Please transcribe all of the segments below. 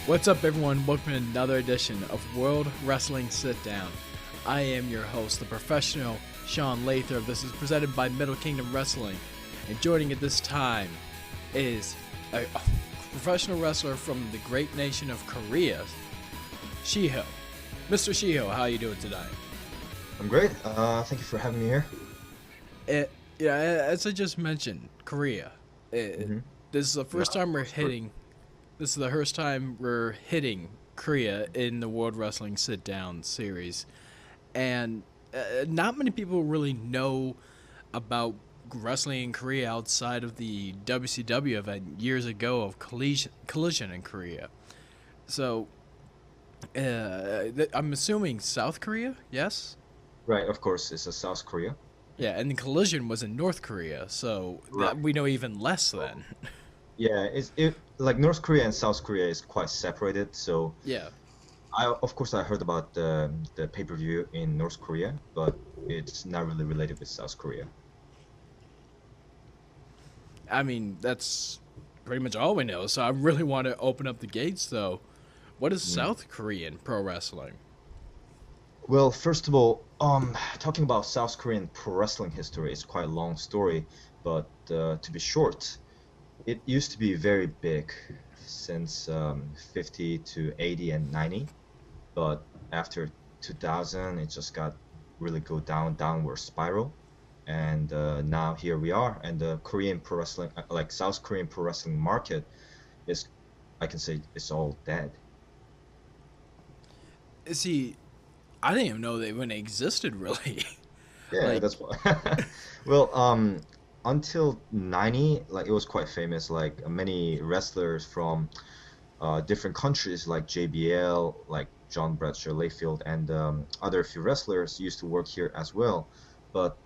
What's up, everyone? Welcome to another edition of World Wrestling Sit Down. I am your host, the professional Sean Lather. This is presented by Middle Kingdom Wrestling. And joining at this time is a professional wrestler from the great nation of Korea, Shiho. Mr. Shiho, how are you doing today? I'm great. Thank you for having me here. As I just mentioned, Korea. This is the first time we're hitting. This is the first time we're hitting Korea in the World Wrestling Sit Down series, and not many people really know about wrestling in Korea outside of the WCW event years ago of Collision in Korea. So, I'm assuming South Korea, yes? Right, of course, it's a South Korea. Yeah, and the Collision was in North Korea, so Right. we know even less then. Yeah, like North Korea and South Korea is quite separated. So Yeah. of course I heard about the pay-per-view in North Korea, but it's not really related with South Korea. I mean, that's pretty much all we know. So I really want to open up the gates, though. What is Mm. South Korean pro wrestling? Well, first of all, talking about South Korean pro wrestling history is quite a long story, but to be short, it used to be very big since 50 to 80 and 90. But after 2000 it just got really go downward spiral, and now here we are, and the Korean pro wrestling, like South Korean pro wrestling market is, I can say, it's all dead. See, I didn't even know they even existed, really. Yeah, Like, that's why. Well, until 90, like it was quite famous, like many wrestlers from different countries like JBL, like John Bradshaw Layfield, and other few wrestlers used to work here as well. But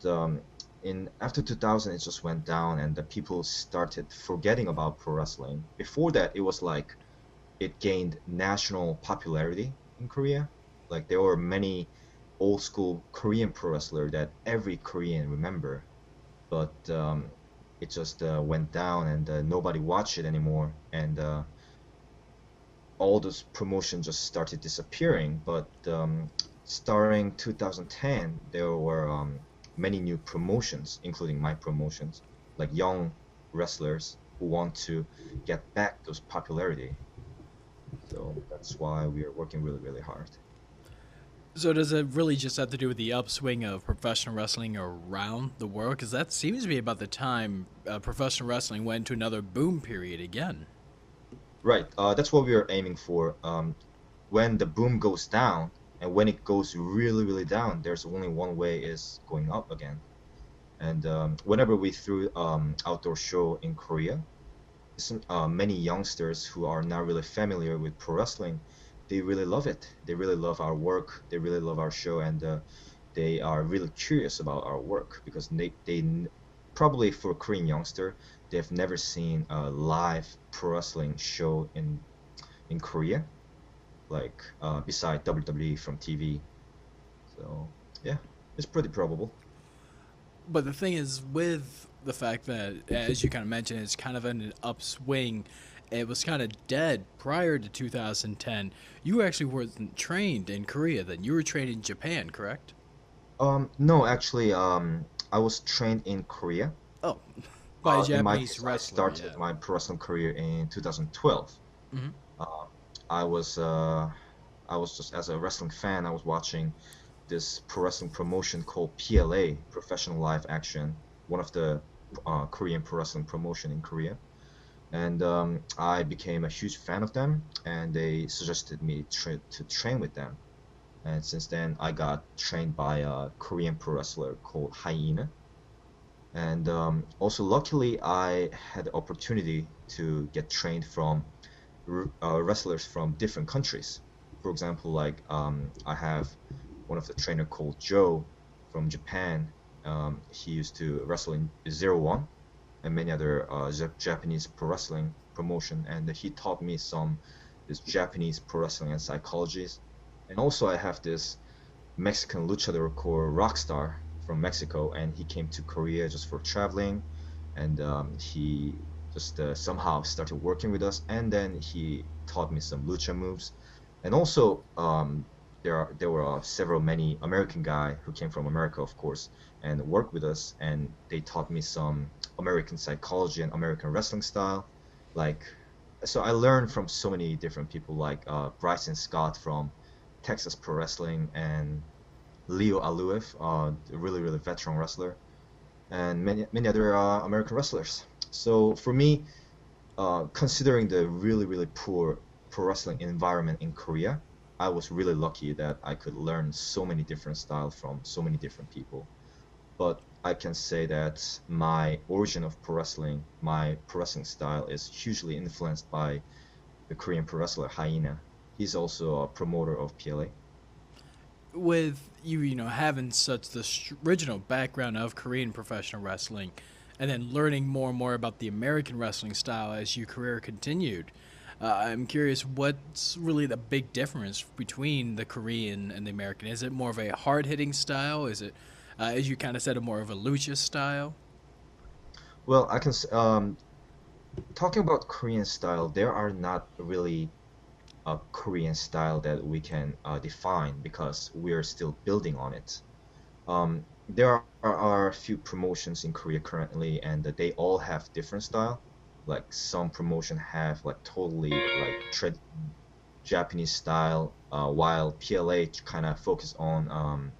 in after 2000, it just went down, and the people started forgetting about pro wrestling. Before that, it was like it gained national popularity in Korea. Like there were many old school Korean pro wrestler that every Korean remember, but it just went down, and nobody watched it anymore, and all those promotions just started disappearing. But starting 2010, there were many new promotions, including my promotions, like young wrestlers who want to get back those popularity. So that's why we are working really, really hard. so does it really just have to do with the upswing of professional wrestling around the world? Because that seems to be about the time professional wrestling went into another boom period again. Right, that's what we are aiming for. When the boom goes down, and when it goes really, really down, there's only one way, is going up again. And whenever we threw outdoor show in Korea, many youngsters who are not really familiar with pro wrestling, they really love it. They really love our work. They really love our show, and they are really curious about our work, because probably for a Korean youngster, they've never seen a live pro wrestling show in Korea, like beside WWE from TV. So yeah, it's pretty probable. But the thing is, with the fact that, as you kind of mentioned, it's kind of in an upswing, it was kind of dead prior to 2010. You actually weren't trained in Korea then. You were trained in Japan, correct? No, actually, I was trained in Korea. Oh, by a In my Japanese case, I wrestler, started yeah. my pro wrestling career in 2012. Hmm. Uh, I was uh, I was just, as a wrestling fan, I was watching this pro wrestling promotion called PLA, Professional Live Action, one of the Korean pro wrestling promotion in Korea. And I became a huge fan of them, and they suggested me to train with them. And since then, I got trained by a Korean pro wrestler called Hyena. And also, luckily, I had the opportunity to get trained from wrestlers from different countries. For example, like I have one of the trainer called Joe from Japan. He used to wrestle in Zero One and many other Japanese pro wrestling promotion, and he taught me some this Japanese pro wrestling and psychologies. And also, I have this Mexican luchador called Rockstar from Mexico, and he came to Korea just for traveling, and he just somehow started working with us, and then he taught me some lucha moves, and also there were many American guy who came from America, of course, and worked with us, and they taught me some American psychology and American wrestling style, like. So I learned from so many different people, like Bryson Scott from Texas Pro Wrestling, and Leo Aluev, a really veteran wrestler, and many other American wrestlers. So for me, considering the really poor pro wrestling environment in Korea, I was really lucky that I could learn so many different styles from so many different people. But I can say that my origin of pro wrestling, my pro wrestling style is hugely influenced by the Korean pro wrestler Hyena. He's also a promoter of PLA. With you, having such the original background of Korean professional wrestling, and then learning more and more about the American wrestling style as your career continued, I'm curious, what's really the big difference between the Korean and the American? Is it more of a hard-hitting style? Is it, as you kind of said, a more of a lucha style? Well, talking about Korean style, there are not really a Korean style that we can define because we're still building on it. There are a few promotions in Korea currently, and they all have different style. Like some promotion have like totally like Japanese style, while PLA kind of focus on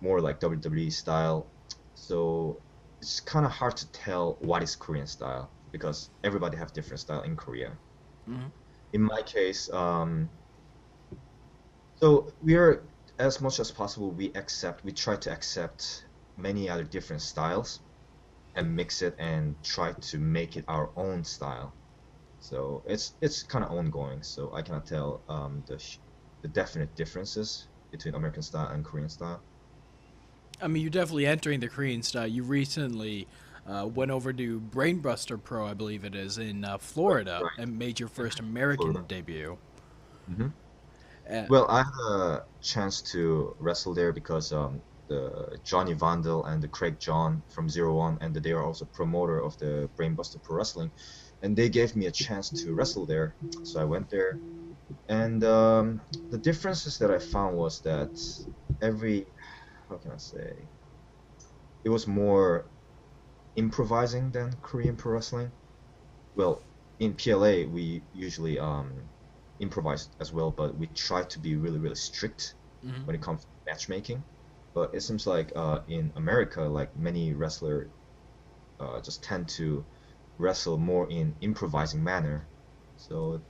more like WWE style. So it's kind of hard to tell what is Korean style because everybody have different style in Korea. Hmm. In my case, so we're as much as possible we try to accept many other different styles and mix it and try to make it our own style. So it's kind of ongoing. So I cannot tell the definite differences between American style and Korean style. I mean, you're definitely entering the Korean style. You recently went over to Brainbuster Pro, I believe it is, in Florida, Right. and made your first Florida. American debut. Hmm. Uh, Well, I had a chance to wrestle there because the Johnny Vandal and the Craig John from Zero One, and they are also promoter of the Brainbuster Pro Wrestling, and they gave me a chance to wrestle there. So I went there, and the differences that I found was that every, how can I say, it was more improvising than Korean pro wrestling. Well, in PLA we usually improvise as well, but we try to be really strict mhm. when it comes to matchmaking. But it seems like in America, like many wrestler just tend to wrestle more in improvising manner. So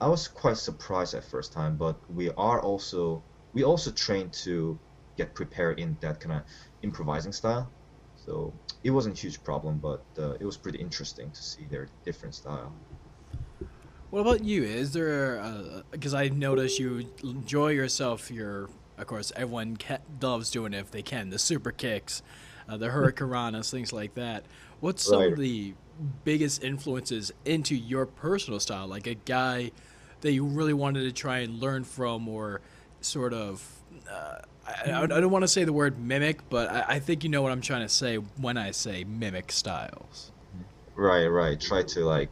I was quite surprised at first time, but we also train to get prepared in that kind of improvising style. So it wasn't a huge problem, but it was pretty interesting to see their different style. What about you? Is there, because I noticed you enjoy yourself, of course, everyone loves doing it if they can, the super kicks, the hurricanranas, things like that. What's some Right. of the biggest influences into your personal style? Like a guy that you really wanted to try and learn from, or sort of, I don't want to say the word mimic, but I think you know what I'm trying to say when I say mimic styles. Right. Try to like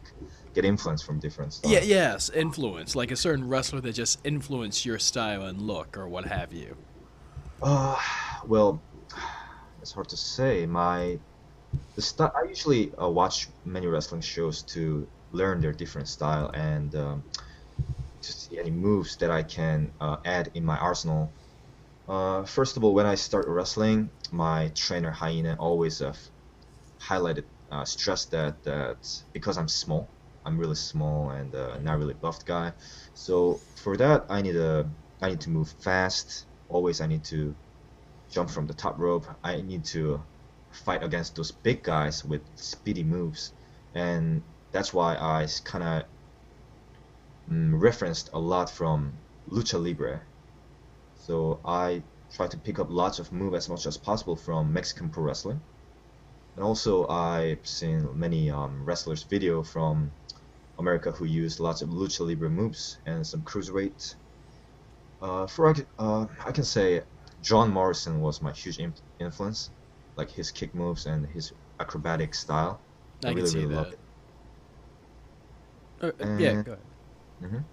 get influence from different Yeah, style. yes, influence. Like a certain wrestler that just influenced your style and look or what have you. Uh, well, it's hard to say. I usually watch many wrestling shows to learn their different style and to see any moves that I can add in my arsenal. First of all, when I start wrestling, my trainer Hyena always stressed that because I'm really small and not really buffed guy. So for that, I need to move fast. Always, I need to jump from the top rope. I need to fight against those big guys with speedy moves, and that's why I kind of referenced a lot from Lucha Libre. So I try to pick up lots of moves as much as possible from Mexican pro wrestling. And also I've seen many wrestlers video from America who use lots of Lucha Libre moves and some cruiserweight. I can say John Morrison was my huge influence, like his kick moves and his acrobatic style. I I can really see really love that. it. Yeah, And go ahead. Hmm.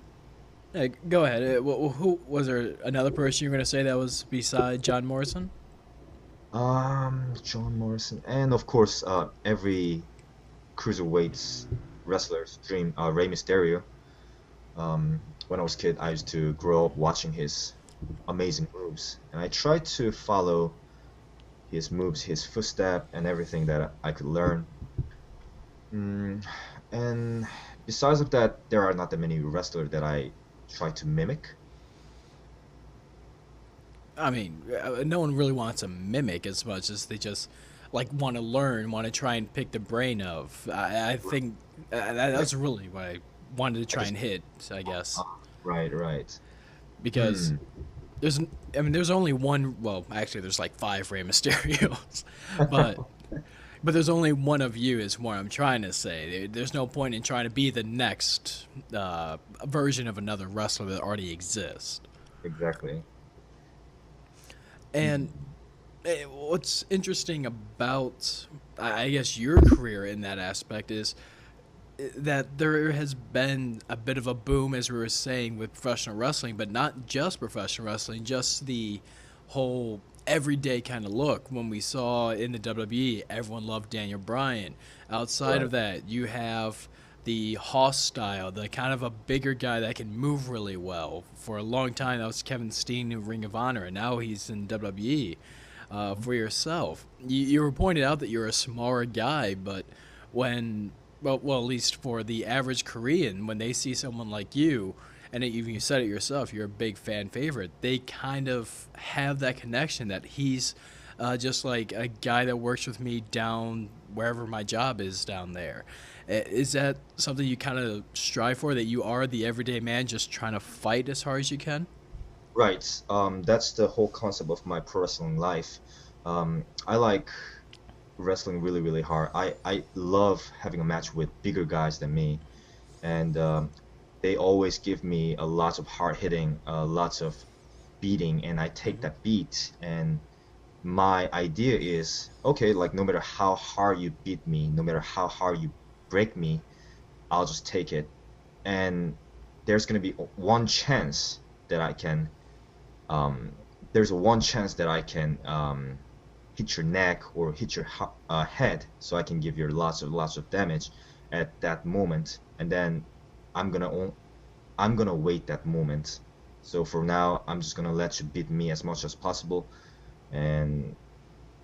Go ahead. Who was there? Another person you were going to say that was beside John Morrison? John Morrison, and of course, every cruiserweights wrestler's dream, Rey Mysterio. When I was a kid, I used to grow up watching his amazing moves, and I tried to follow his moves, his footstep, and everything that I could learn. Mm, and besides of that, there are not that many wrestlers that I try to mimic. I mean, no one really wants to mimic as much as they just like want to learn, want to try and pick the brain of. I think Like, that's really what I wanted to I try just, and hit, I guess, right, right. because Hmm. there's, I mean, there's only one. Well, actually, there's like five Rey Mysterios, but there's only one of you. Is what I'm trying to say. There's no point in trying to be the next version of another wrestler that already exists. Exactly. And what's interesting about, I guess, your career in that aspect is that there has been a bit of a boom, as we were saying, with professional wrestling, but not just professional wrestling, just the whole everyday kind of look. When we saw in the WWE, everyone loved Daniel Bryan. Outside Right. of that, you have the Hoss style, the kind of a bigger guy that can move really well. For a long time, that was Kevin Steen in Ring of Honor, and now he's in WWE. For yourself, you were pointed out that you're a smaller guy, but when at least for the average Korean, when they see someone like you, and even you said it yourself, you're a big fan favorite. They kind of have that connection that he's just like a guy that works with me down wherever my job is down there. Is that something you kind of strive for? That you are the everyday man, just trying to fight as hard as you can? Right. That's the whole concept of my pro wrestling life. I like wrestling really, really hard. I love having a match with bigger guys than me, and they always give me a lot of hard hitting, lots of beating, and I take that beat. And my idea is, okay, like no matter how hard you beat me, no matter how hard you break me, I'll just take it. And there's gonna be one chance that I can um, there's a one chance that I can hit your neck or hit your head, so I can give you lots of damage at that moment, and then I'm gonna I'm gonna wait that moment. So for now, I'm just gonna let you beat me as much as possible, and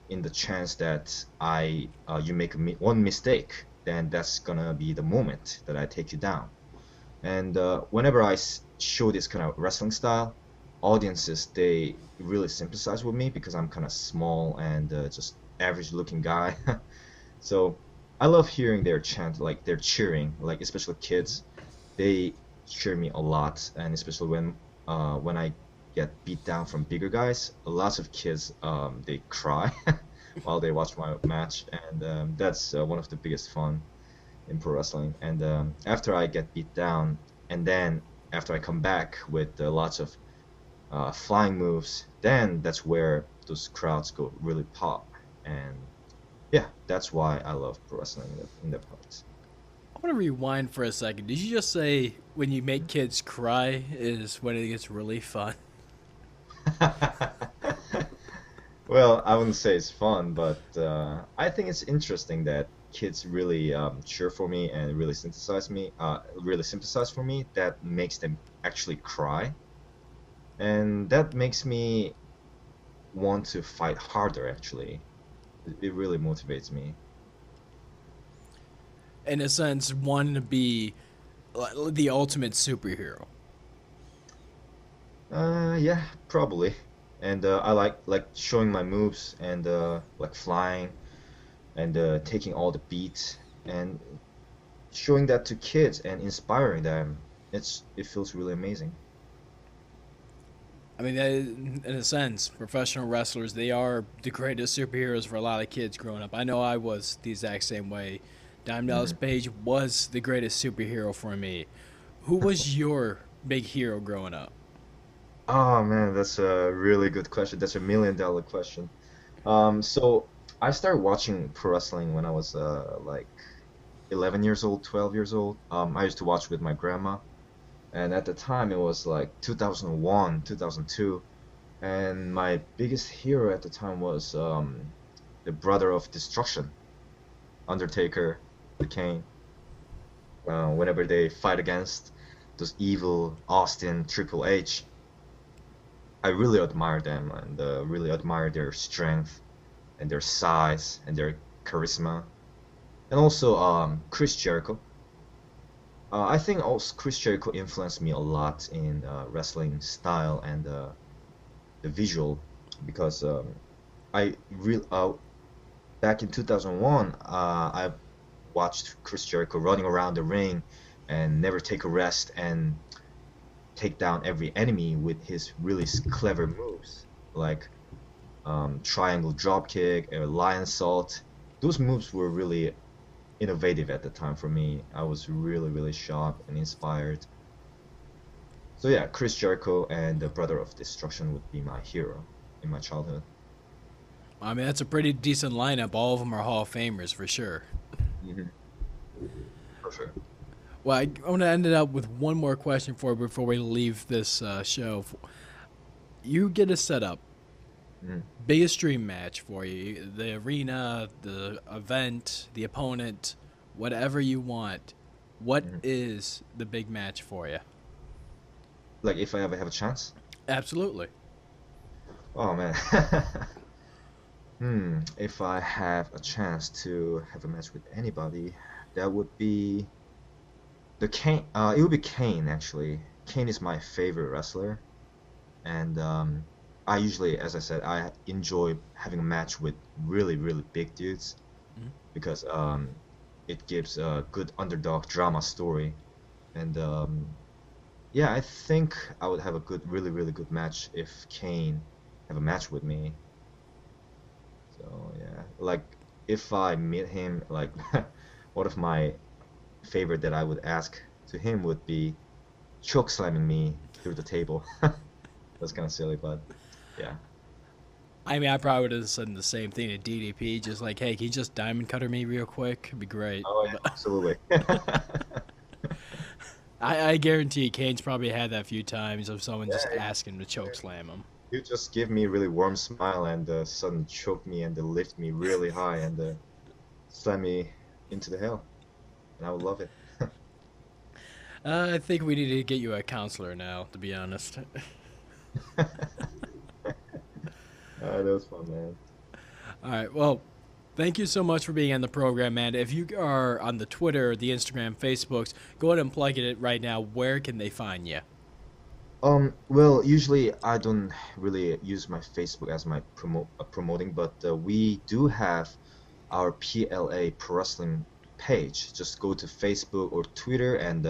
in the chance that I you make one mistake, then that's gonna be the moment that I take you down. And whenever I show this kind of wrestling style, audiences they really sympathize with me because I'm kind of small and just average looking guy. So I love hearing their chant, like they're cheering, like especially kids. They cheer me a lot, and especially when I get beat down from bigger guys, lots of kids they cry while they watch my match, and that's one of the biggest fun in pro wrestling. And after I get beat down, and then after I come back with lots of flying moves, then that's where those crowds go really pop. And yeah, that's why I love pro wrestling in that part. I want to rewind for a second. Did you just say when you make kids cry is when it gets really fun? Well, I wouldn't say it's fun, but I think it's interesting that kids really cheer for me and really sympathize for me. That makes them actually cry, and that makes me want to fight harder, actually. It really motivates me. In a sense, wanting to be the ultimate superhero. Yeah, probably. And I like showing my moves and like flying and taking all the beats and showing that to kids and inspiring them. It feels really amazing. I mean, that is, in a sense, professional wrestlers, they are the greatest superheroes for a lot of kids growing up. I know I was the exact same way. Dime Dallas Hmm. Page was the greatest superhero for me. Who was your big hero growing up? Oh man, that's a really good question. That's $1 million question. So I started watching pro wrestling when I was like 11 years old, 12 years old. I used to watch with my grandma, And at the time, it was like 2001, 2002. And my biggest hero at the time was the Brother of Destruction, Undertaker, the Kane. Whenever they fight against those evil Austin, Triple H, I really admire them and really admire their strength and their size and their charisma. And also Chris Jericho. I think also Chris Jericho influenced me a lot in wrestling style and the visual because I real back in 2001 I watched Chris Jericho running around the ring and never take a rest and take down every enemy with his really clever moves like triangle dropkick, lion salt. Those moves were really innovative at the time for me. I was really shocked and inspired. So yeah, Chris Jericho and the Brother of Destruction would be my hero in my childhood. I mean, that's a pretty decent lineup. All of them are Hall of Famers for sure. Hmm. For sure. Well, I want to end it up with one more question for you before we leave this show. You get a setup. Mhm. Biggest dream match for you. The arena, the event, the opponent, whatever you want. What Mhm. is the big match for you? Like if I ever have a chance? Absolutely. Oh man. If I have a chance to have a match with anybody, that would be the Kane. It would be Kane actually. Kane is my favorite wrestler, and I usually, as I said, I enjoy having a match with really big dudes Mhm. because it gives a good underdog drama story, and yeah, I think I would have a good, really good match if Kane have a match with me. So yeah, like if I meet him, like one of my favorite that I would ask to him would be choke slamming me through the table. That's kind of silly, but yeah. I mean, I probably would have said the same thing to DDP, just like, hey, can you just diamond cutter me real quick? It'd be great. Oh But yeah, absolutely. I guarantee Kane's probably had that a few times of someone just Yeah, asking to choke slam him. you just give me a really warm smile and sudden choke me and lift me really high and slam me into the hell, and I would love it. I think we need to get you a counselor now, to be honest. That was fun, man. All right. Well, thank you so much for being on the program, man. If you are on the Twitter, the Instagram, Facebooks, go ahead and plug it right now. Where can they find you? Well, usually I don't really use my Facebook as my promoting, but we do have our PLA Pro Wrestling page. Just go to Facebook or Twitter and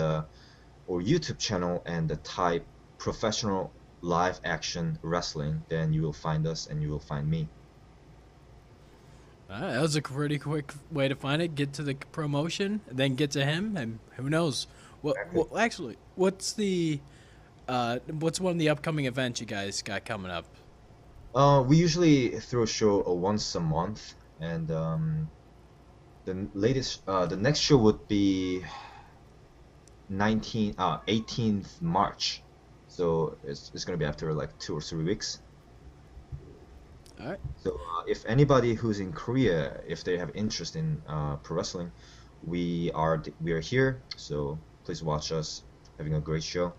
or YouTube channel and type professional live action wrestling. Then you will find us and you will find me. All right, that was a pretty quick way to find it. Get to the promotion, then get to him, and who knows? Exactly. Well, actually, what's one of the upcoming events you guys got coming up? We usually throw a show once a month, and the next show would be 18th March. So it's gonna be after like 2 or 3 weeks. All right. So if anybody who's in Korea, if they have interest in pro wrestling, we are here. So please watch us having a great show.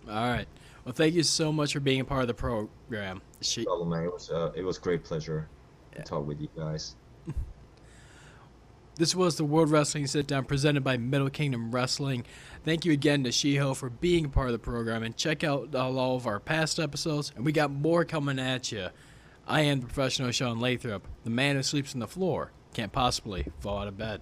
All right. Well, thank you so much for being a part of the program. Problem, man. It was great pleasure to talk with you guys. This was the World Wrestling Sit Down presented by Middle Kingdom Wrestling. Thank you again to Shiho for being a part of the program, and check out all of our past episodes, and we got more coming at you. I am the professional Sean Lathrop, the man who sleeps on the floor, can't possibly fall out of bed.